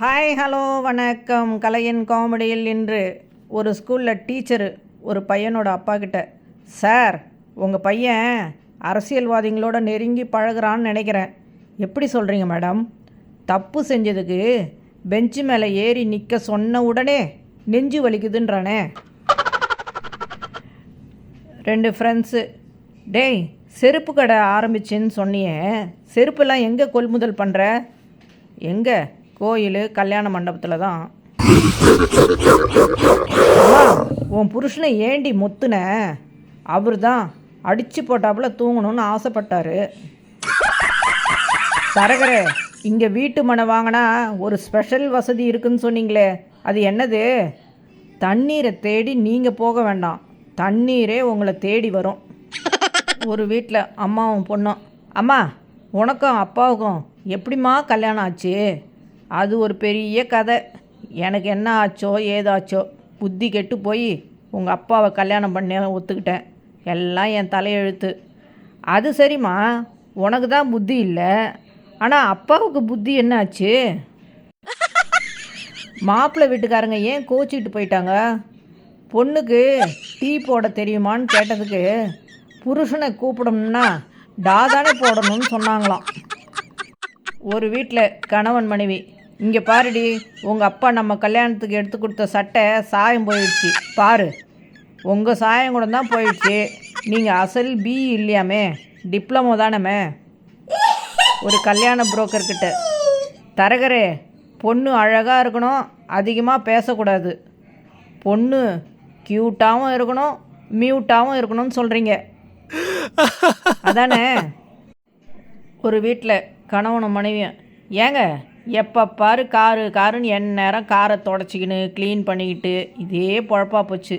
Hi hello வணக்கம். கலையின் காமெடியில் இன்று ஒரு ஸ்கூலில் டீச்சரு ஒரு பையனோட அப்பா கிட்ட, சார் உங்கள் பையன் அரசியல்வாதிகளோட நெருங்கி பழகுறான்னு நினைக்கிறேன். எப்படி சொல்கிறீங்க மேடம்? தப்பு செஞ்சதுக்கு பெஞ்சு மேலே ஏறி நிற்க சொன்ன உடனே நெஞ்சு வலிக்குதுன்றானே. 2 ஃப்ரெண்ட்ஸு, டேய் செருப்பு கடை ஆரம்பிச்சின்னு சொன்னியே, செருப்பெல்லாம் எங்கே கொள்முதல் பண்ணுற? எங்கே? கோயில் கல்யாண மண்டபத்தில் தான். உன் புருஷனை ஏண்டி மொத்துன? அவர் தான் அடித்து போட்டாப்புல தூங்கணும்னு ஆசைப்பட்டார். தரகரே, இங்கே வீட்டு மனை வாங்கினா ஒரு ஸ்பெஷல் வசதி இருக்குதுன்னு சொன்னீங்களே, அது என்னது? தண்ணீரை தேடி நீங்கள் போக வேண்டாம், தண்ணீரே உங்களை தேடி வரும். ஒரு வீட்டில் அம்மாவும் பொண்ணும், அம்மா உனக்கும் அப்பாவுக்கும் எப்படிம்மா கல்யாணம் ஆச்சு? அது ஒரு பெரிய கதை. எனக்கு என்ன ஆச்சோ ஏதாச்சோ புத்தி கெட்டு போய் உங்கள் அப்பாவை கல்யாணம் பண்ண ஒத்துக்கிட்டேன். எல்லாம் என் தலையெழுத்து. அது சரிம்மா, உனக்கு தான் புத்தி இல்லை, ஆனால் அப்பாவுக்கு புத்தி என்ன ஆச்சு? மாப்பிள்ளை வீட்டுக்காரங்க ஏன் கோச்சிக்கிட்டு போயிட்டாங்க? பொண்ணுக்கு டீ போட தெரியுமான்னு கேட்டதுக்கு புருஷனை கூப்பிடணும்னா டாதானே போடணும்னு சொன்னாங்களாம். ஒரு வீட்டில் கணவன் மனைவி, இங்கே பாருடி, உங்கள் அப்பா நம்ம கல்யாணத்துக்கு எடுத்து கொடுத்த சட்டை சாயம் போயிடுச்சு பாரு. உங்கள் சாயம் கூட தான் போயிடுச்சு, நீங்கள் அசல் பிஇ இல்லையாமே, டிப்ளமோ தானமே. ஒரு கல்யாண புரோக்கர்கிட்ட, தரகரே பொண்ணு அழகாக இருக்கணும், அதிகமாக பேசக்கூடாது, பொண்ணு க்யூட்டாகவும் இருக்கணும் மியூட்டாகவும் இருக்கணும்னு சொல்கிறீங்க அதானே? ஒரு வீட்டில் கணவனும் மனைவியும், ஏங்க எப்போ பாரு காருன்னு நேரம் காரை தொடச்சிக்கின்னு க்ளீன் பண்ணிக்கிட்டு இதே பொழப்பா போச்சு.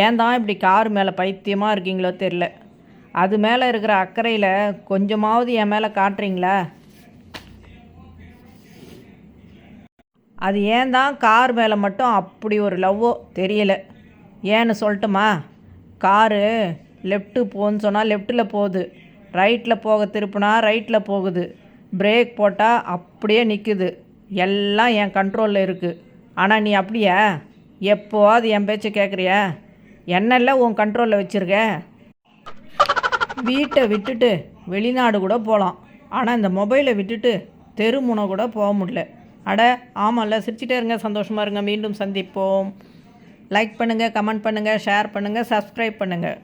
ஏன் தான் இப்படி கார் மேலே பைத்தியமாக இருக்கீங்களோ தெரில. அது மேலே இருக்கிற அக்கறையில் கொஞ்சமாவது என் மேலே காட்டுறீங்களா? அது ஏன் தான் கார் மேலே மட்டும் அப்படி ஒரு லவ்வோ தெரியலை. ஏன்னு சொல்லட்டுமா? காரு லெஃப்ட்டு போன்னு சொன்னால் லெஃப்ட்டில் போகுது, ரைட்டில் போக திருப்பினா ரைட்டில் போகுது, பிரேக் போட்டால் அப்படியே நிற்குது. எல்லாம் என் கண்ட்ரோலில் இருக்குது. ஆனால் நீ அப்படியா? எப்போவாது என் பேச்சை கேட்குறியா? என்னெல்லாம் உன் கண்ட்ரோலில் வச்சுருக்க? வீட்டை விட்டுட்டு வெளிநாடு கூட போகலாம், ஆனால் இந்த மொபைலை விட்டுட்டு தெருமுனை கூட போக முடியல. அட ஆமாம்ல. சிரிச்சிட்டே இருங்க, சந்தோஷமாக இருங்க. மீண்டும் சந்திப்போம். லைக் பண்ணுங்கள், கமெண்ட் பண்ணுங்கள், ஷேர் பண்ணுங்கள், சப்ஸ்கிரைப் பண்ணுங்கள்.